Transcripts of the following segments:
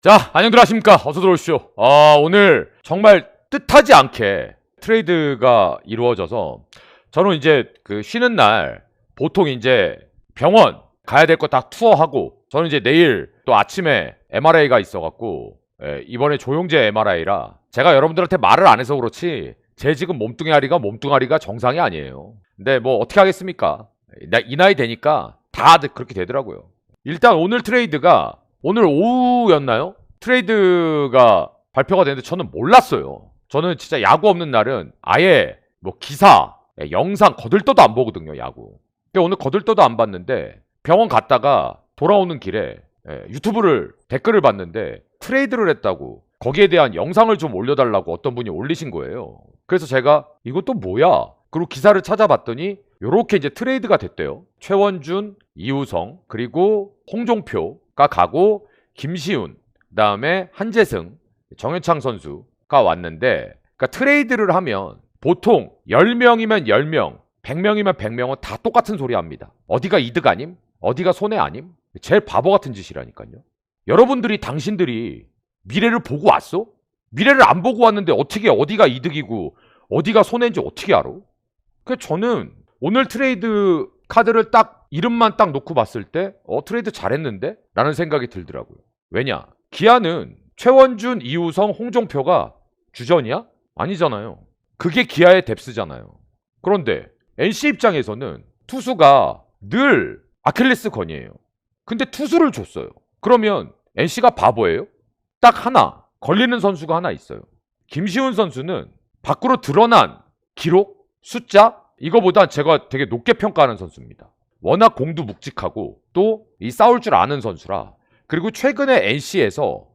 자, 안녕들 하십니까? 어서 들어오십시오. 오늘 정말 뜻하지 않게 트레이드가 이루어져서 저는 이제 그 쉬는 날 보통 이제 병원 가야 될 거 다 투어하고 저는 이제 내일 또 아침에 MRI가 있어갖고 이번에 조영재 MRI라 제가 여러분들한테 말을 안 해서 그렇지 제 지금 몸뚱아리가 정상이 아니에요. 근데 뭐 어떻게 하겠습니까? 이 나이 되니까 다들 그렇게 되더라고요. 일단 오늘 트레이드가 오늘 오후였나요? 트레이드가 발표가 됐는데 저는 몰랐어요. 저는 진짜 야구 없는 날은 아예 뭐 기사, 영상 거들떠도 안 보거든요, 야구. 근데 오늘 거들떠도 안 봤는데 병원 갔다가 돌아오는 길에 유튜브를 댓글을 봤는데 트레이드를 했다고 거기에 대한 영상을 좀 올려달라고 어떤 분이 올리신 거예요. 그래서 제가 이것도 뭐야? 그리고 기사를 찾아봤더니 요렇게 이제 트레이드가 됐대요. 최원준, 이우성, 그리고 홍종표가 가고 김시훈, 그다음에 한재승, 정현창 선수가 왔는데 그러니까 트레이드를 하면 보통 10명이면 10명, 100명이면 100명은 다 똑같은 소리 합니다. 어디가 이득 아님? 어디가 손해 아님? 제일 바보 같은 짓이라니까요. 여러분들이 당신들이 미래를 보고 왔어? 미래를 안 보고 왔는데 어떻게 어디가 이득이고 어디가 손해인지 어떻게 알아? 그래서 저는 오늘 트레이드 카드를 딱 이름만 딱 놓고 봤을 때 트레이드 잘했는데? 라는 생각이 들더라고요. 왜냐? 기아는 최원준, 이우성, 홍종표가 주전이야? 아니잖아요. 그게 기아의 뎁스잖아요. 그런데 NC 입장에서는 투수가 늘 아킬레스건이에요. 근데 투수를 줬어요. 그러면 NC가 바보예요? 딱 하나 걸리는 선수가 하나 있어요. 김시훈 선수는 밖으로 드러난 기록, 숫자 이거보다 제가 되게 높게 평가하는 선수입니다. 워낙 공도 묵직하고 또 이 싸울 줄 아는 선수라. 그리고 최근에 NC에서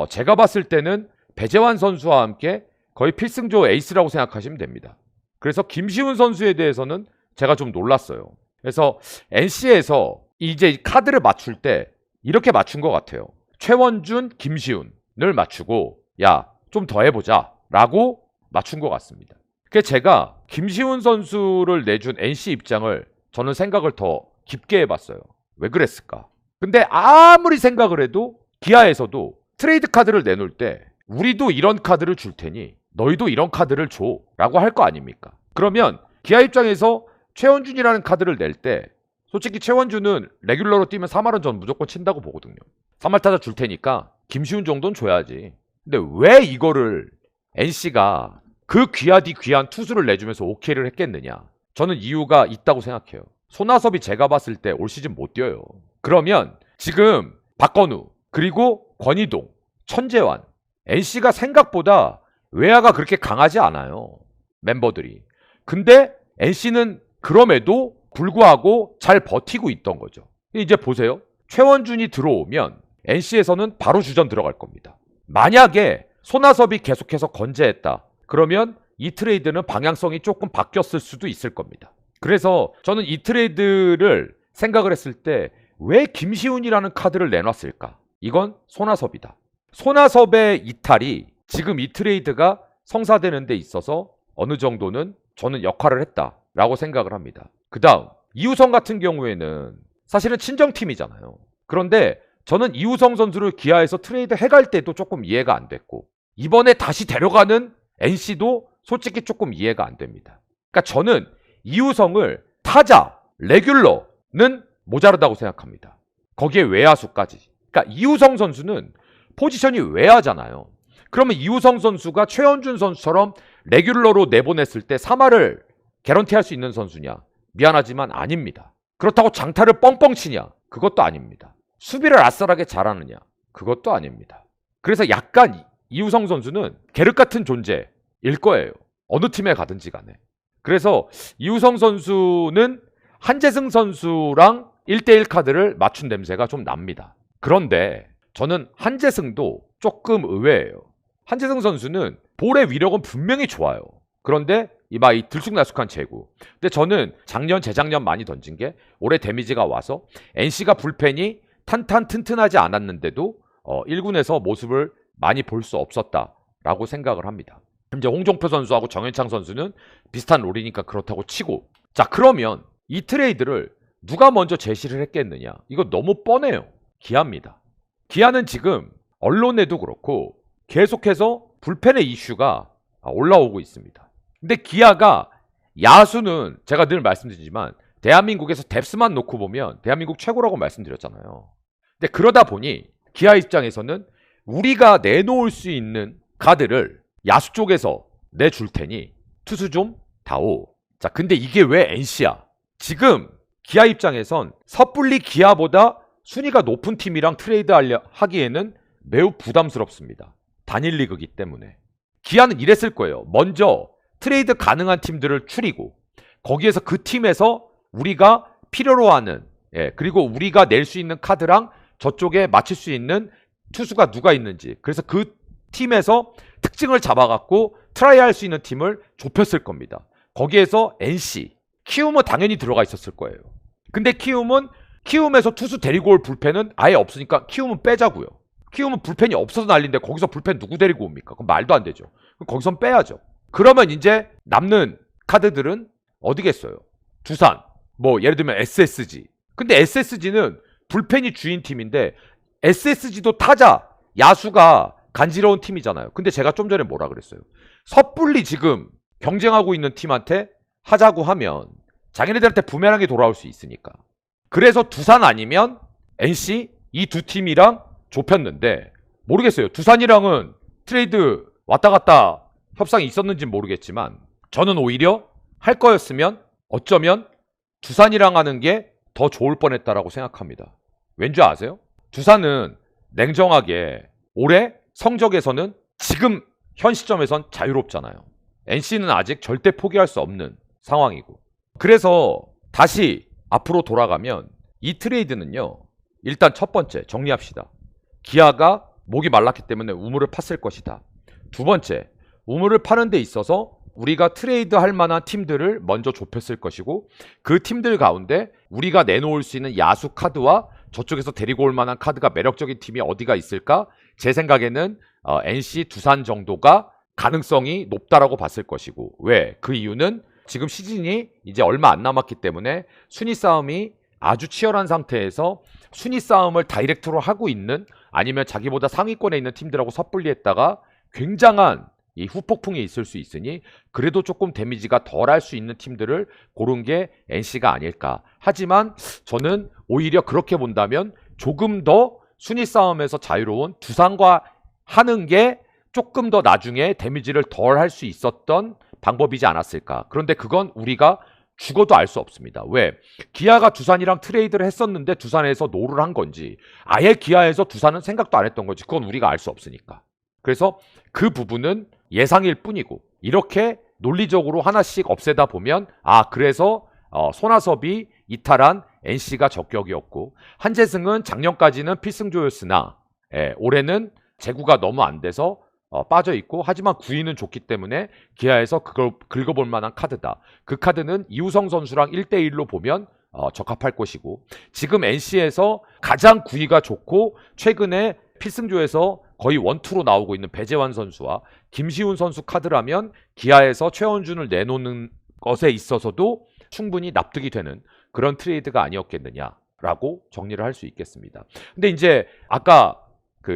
제가 봤을 때는 배재환 선수와 함께 거의 필승조 에이스라고 생각하시면 됩니다. 그래서 김시훈 선수에 대해서는 제가 좀 놀랐어요. 그래서 NC에서 이제 카드를 맞출 때 이렇게 맞춘 것 같아요. 최원준, 김시훈을 맞추고 야, 좀 더 해보자 라고 맞춘 것 같습니다. 그래서 제가 김시훈 선수를 내준 NC 입장을 저는 생각을 더 깊게 해봤어요. 왜 그랬을까? 근데 아무리 생각을 해도 기아에서도 트레이드 카드를 내놓을 때 우리도 이런 카드를 줄 테니 너희도 이런 카드를 줘 라고 할 거 아닙니까? 그러면 기아 입장에서 최원준이라는 카드를 낼 때 솔직히 최원준은 레귤러로 뛰면 3할은 전 무조건 친다고 보거든요. 3할 타자 줄 테니까 김시훈 정도는 줘야지. 근데 왜 이거를 NC가 그 귀하디 귀한 투수를 내주면서 오케이를 했겠느냐? 저는 이유가 있다고 생각해요. 손아섭이 제가 봤을 때 올 시즌 못 뛰어요. 그러면 지금 박건우 그리고 권희동, 천재환 NC가 생각보다 외야가 그렇게 강하지 않아요. 멤버들이. 근데 NC는 그럼에도 불구하고 잘 버티고 있던 거죠. 이제 보세요. 최원준이 들어오면 NC에서는 바로 주전 들어갈 겁니다. 만약에 손아섭이 계속해서 건재했다. 그러면 이 트레이드는 방향성이 조금 바뀌었을 수도 있을 겁니다. 그래서 저는 이 트레이드를 생각을 했을 때 왜 김시훈이라는 카드를 내놨을까? 이건 손아섭이다. 손아섭의 이탈이 지금 이 트레이드가 성사되는 데 있어서 어느 정도는 저는 역할을 했다라고 생각을 합니다. 그 다음 이우성 같은 경우에는 사실은 친정팀이잖아요. 그런데 저는 이우성 선수를 기아에서 트레이드 해갈 때도 조금 이해가 안 됐고 이번에 다시 데려가는 NC도 솔직히 조금 이해가 안 됩니다. 그러니까 저는 이우성을 타자, 레귤러는 모자르다고 생각합니다. 거기에 외야수까지. 그러니까 이우성 선수는 포지션이 외야잖아요. 그러면 이우성 선수가 최원준 선수처럼 레귤러로 내보냈을 때 3할을 개런티할 수 있는 선수냐? 미안하지만 아닙니다. 그렇다고 장타를 뻥뻥 치냐? 그것도 아닙니다. 수비를 아슬하게 잘하느냐? 그것도 아닙니다. 그래서 약간 이우성 선수는 계륵 같은 존재일 거예요. 어느 팀에 가든지 간에. 그래서 이우성 선수는 한재승 선수랑 1대1 카드를 맞춘 냄새가 좀 납니다. 그런데 저는 한재승도 조금 의외예요. 한재승 선수는 볼의 위력은 분명히 좋아요. 그런데 이 들쑥날쑥한 제구. 근데 저는 작년, 재작년 많이 던진 게 올해 데미지가 와서 NC가 불펜이 튼튼하지 않았는데도 1군에서 모습을 많이 볼 수 없었다라고 생각을 합니다. 이제 홍종표 선수하고 정현창 선수는 비슷한 롤이니까 그렇다고 치고 자 그러면 이 트레이드를 누가 먼저 제시를 했겠느냐? 이거 너무 뻔해요. 기아입니다. 기아는 지금 언론에도 그렇고 계속해서 불펜의 이슈가 올라오고 있습니다. 근데 기아가 야수는 제가 늘 말씀드리지만 대한민국에서 뎁스만 놓고 보면 대한민국 최고라고 말씀드렸잖아요. 근데 그러다 보니 기아 입장에서는 우리가 내놓을 수 있는 카드를 야수 쪽에서 내줄 테니 투수 좀 다오. 자, 근데 이게 왜 NC야? 지금 기아 입장에선 섣불리 기아보다 순위가 높은 팀이랑 트레이드 하기에는 매우 부담스럽습니다. 단일 리그이기 때문에. 기아는 이랬을 거예요. 먼저 트레이드 가능한 팀들을 추리고 거기에서 그 팀에서 우리가 필요로 하는 그리고 우리가 낼 수 있는 카드랑 저쪽에 맞출 수 있는 투수가 누가 있는지 그래서 그 팀에서 특징을 잡아갖고 트라이할 수 있는 팀을 좁혔을 겁니다. 거기에서 NC, 키움은 당연히 들어가 있었을 거예요. 근데 키움에서 투수 데리고 올 불펜은 아예 없으니까 키움은 빼자고요. 키움은 불펜이 없어서 난리인데 거기서 불펜 누구 데리고 옵니까? 그럼 말도 안 되죠. 그럼 거기선 빼야죠. 그러면 이제 남는 카드들은 어디겠어요? 두산, 뭐 예를 들면 SSG. 근데 SSG는 불펜이 주인 팀인데 SSG도 타자, 야수가 간지러운 팀이잖아요. 근데 제가 좀 전에 뭐라 그랬어요? 섣불리 지금 경쟁하고 있는 팀한테 하자고 하면 자기네들한테 부메랑이 돌아올 수 있으니까. 그래서 두산 아니면 NC 이 두 팀이랑 좁혔는데 모르겠어요. 두산이랑은 트레이드 왔다 갔다 협상이 있었는지는 모르겠지만 저는 오히려 할 거였으면 어쩌면 두산이랑 하는 게 더 좋을 뻔했다라고 생각합니다. 왠지 아세요? 두산은 냉정하게 올해 성적에서는 지금 현 시점에선 자유롭잖아요. NC는 아직 절대 포기할 수 없는 상황이고. 그래서 다시 앞으로 돌아가면 이 트레이드는요. 일단 첫 번째 정리합시다. 기아가 목이 말랐기 때문에 우물을 팠을 것이다. 두 번째, 우물을 파는 데 있어서 우리가 트레이드 할 만한 팀들을 먼저 좁혔을 것이고 그 팀들 가운데 우리가 내놓을 수 있는 야수 카드와 저쪽에서 데리고 올 만한 카드가 매력적인 팀이 어디가 있을까? 제 생각에는 NC, 두산 정도가 가능성이 높다라고 봤을 것이고 왜? 그 이유는 지금 시즌이 이제 얼마 안 남았기 때문에 순위 싸움이 아주 치열한 상태에서 순위 싸움을 다이렉트로 하고 있는 아니면 자기보다 상위권에 있는 팀들하고 섣불리 했다가 굉장한 이 후폭풍이 있을 수 있으니 그래도 조금 데미지가 덜할 수 있는 팀들을 고른 게 NC가 아닐까. 하지만 저는 오히려 그렇게 본다면 조금 더 순위 싸움에서 자유로운 두산과 하는 게 조금 더 나중에 데미지를 덜 할 수 있었던 방법이지 않았을까. 그런데 그건 우리가 죽어도 알 수 없습니다. 왜? 기아가 두산이랑 트레이드를 했었는데 두산에서 노를 한 건지 아예 기아에서 두산은 생각도 안 했던 건지 그건 우리가 알 수 없으니까. 그래서 그 부분은 예상일 뿐이고 이렇게 논리적으로 하나씩 없애다 보면 그래서 손아섭이 이탈한 NC가 적격이었고 한재승은 작년까지는 필승조였으나 올해는 재구가 너무 안 돼서 빠져있고 하지만 구위는 좋기 때문에 기아에서 그걸 긁어볼 만한 카드다. 그 카드는 이우성 선수랑 1대1로 보면 적합할 것이고 지금 NC에서 가장 구위가 좋고 최근에 필승조에서 거의 원투로 나오고 있는 배재환 선수와 김시훈 선수 카드라면 기아에서 최원준을 내놓는 것에 있어서도 충분히 납득이 되는 그런 트레이드가 아니었겠느냐라고 정리를 할 수 있겠습니다. 근데 이제 아까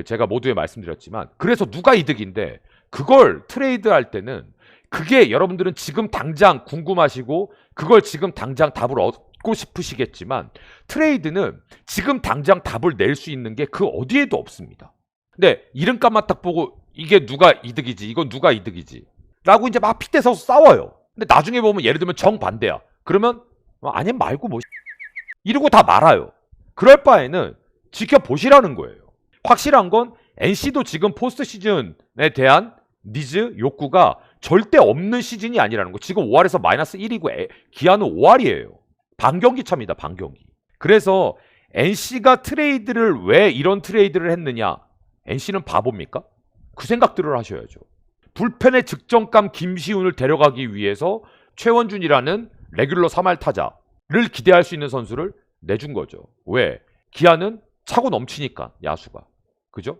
제가 모두에 말씀드렸지만 그래서 누가 이득인데 그걸 트레이드할 때는 그게 여러분들은 지금 당장 궁금하시고 그걸 지금 당장 답을 얻고 싶으시겠지만 트레이드는 지금 당장 답을 낼 수 있는 게 그 어디에도 없습니다. 근데 이름값만 딱 보고 이게 누가 이득이지 이건 누가 이득이지 라고 이제 막 핏대 서서 싸워요. 근데 나중에 보면 예를 들면 정반대야. 그러면 아니 말고 뭐 이러고 다 말아요. 그럴 바에는 지켜보시라는 거예요. 확실한 건 NC도 지금 포스트 시즌에 대한 니즈, 욕구가 절대 없는 시즌이 아니라는 거. 지금 5할에서 마이너스 1이고 기아는 5할이에요. 반경기 차입니다. 반경기. 그래서 NC가 트레이드를 왜 이런 트레이드를 했느냐. NC는 바보입니까? 그 생각들을 하셔야죠. 불펜의 직전감 김시훈을 데려가기 위해서 최원준이라는 레귤러 3할 타자를 기대할 수 있는 선수를 내준 거죠. 왜? 기아는 차고 넘치니까 야수가. 그죠?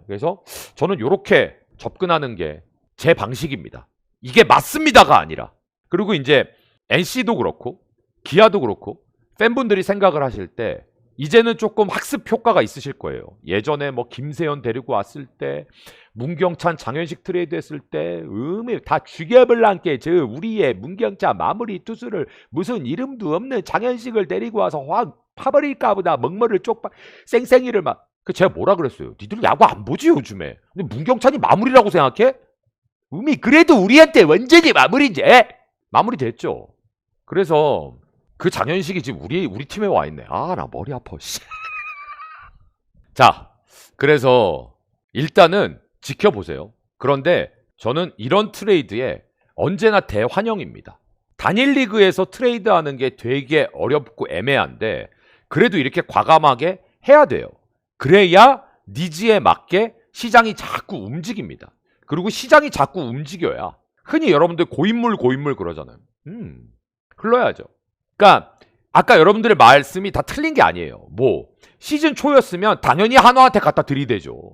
그래서 저는 이렇게 접근하는 게 제 방식입니다. 이게 맞습니다가 아니라. 그리고 이제 NC도 그렇고 기아도 그렇고 팬분들이 생각을 하실 때 이제는 조금 학습 효과가 있으실 거예요. 예전에 뭐 김세현 데리고 왔을 때, 문경찬 장현식 트레이드 했을 때, 다 죽여버랑께 저 우리의 문경찬 마무리 투수를 무슨 이름도 없는 장현식을 데리고 와서 확 파버릴까 보다 먹머리를 쪽박 쌩쌩이를 막. 제가 뭐라 그랬어요? 니들 야구 안 보지 요즘에. 근데 문경찬이 마무리라고 생각해? 그래도 우리한테 완전히 마무리인데. 마무리 됐죠. 그래서 그 장현식이 지금 우리 팀에 와 있네. 아, 나 머리 아파. 자, 그래서 일단은 지켜보세요. 그런데 저는 이런 트레이드에 언제나 대환영입니다. 단일 리그에서 트레이드하는 게 되게 어렵고 애매한데 그래도 이렇게 과감하게 해야 돼요. 그래야 니즈에 맞게 시장이 자꾸 움직입니다. 그리고 시장이 자꾸 움직여야 흔히 여러분들 고인물 그러잖아요. 흘러야죠. 그러니까 아까 여러분들의 말씀이 다 틀린 게 아니에요. 뭐 시즌 초였으면 당연히 한화한테 갖다 들이대죠.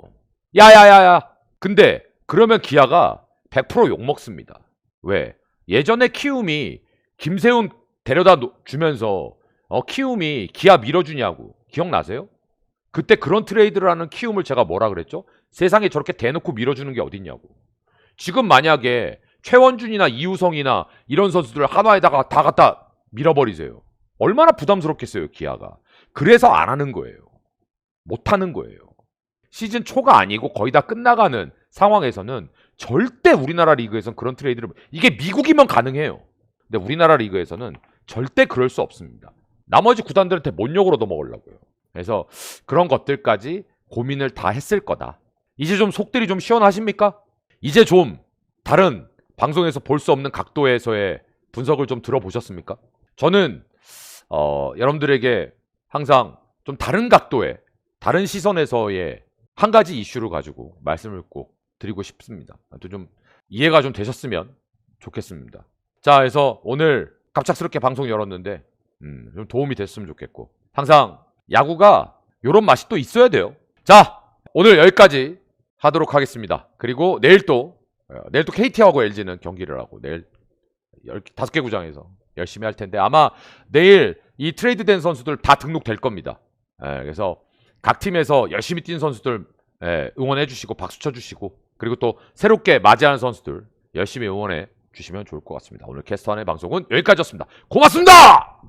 야야야야. 근데 그러면 기아가 100% 욕먹습니다. 왜? 예전에 키움이 김세훈 데려다 주면서 키움이 기아 밀어주냐고 기억나세요? 그때 그런 트레이드를 하는 키움을 제가 뭐라 그랬죠? 세상에 저렇게 대놓고 밀어주는 게 어딨냐고. 지금 만약에 최원준이나 이우성이나 이런 선수들을 한화에다가 다 갖다 밀어버리세요. 얼마나 부담스럽겠어요, 기아가. 그래서 안 하는 거예요. 못 하는 거예요. 시즌 초가 아니고 거의 다 끝나가는 상황에서는 절대 우리나라 리그에서는 그런 트레이드를, 이게 미국이면 가능해요. 근데 우리나라 리그에서는 절대 그럴 수 없습니다. 나머지 구단들한테 뭔 욕으로 넘어가려고요. 그래서 그런 것들까지 고민을 다 했을 거다. 이제 좀 속들이 좀 시원하십니까? 이제 좀 다른 방송에서 볼 수 없는 각도에서의 분석을 좀 들어보셨습니까? 저는 여러분들에게 항상 좀 다른 각도의, 다른 시선에서의 한 가지 이슈를 가지고 말씀을 꼭 드리고 싶습니다. 좀 이해가 좀 되셨으면 좋겠습니다. 자, 그래서 오늘 갑작스럽게 방송 열었는데 좀 도움이 됐으면 좋겠고, 항상 야구가 요런 맛이 또 있어야 돼요. 자, 오늘 여기까지 하도록 하겠습니다. 그리고 내일 또 KT하고 LG는 경기를 하고 내일 5개 구장에서 열심히 할 텐데 아마 내일 이 트레이드 된 선수들 다 등록될 겁니다. 그래서 각 팀에서 열심히 뛴 선수들 응원해 주시고 박수 쳐 주시고, 그리고 또 새롭게 맞이하는 선수들 열심히 응원해 주시면 좋을 것 같습니다. 오늘 캐스터안의 방송은 여기까지였습니다. 고맙습니다.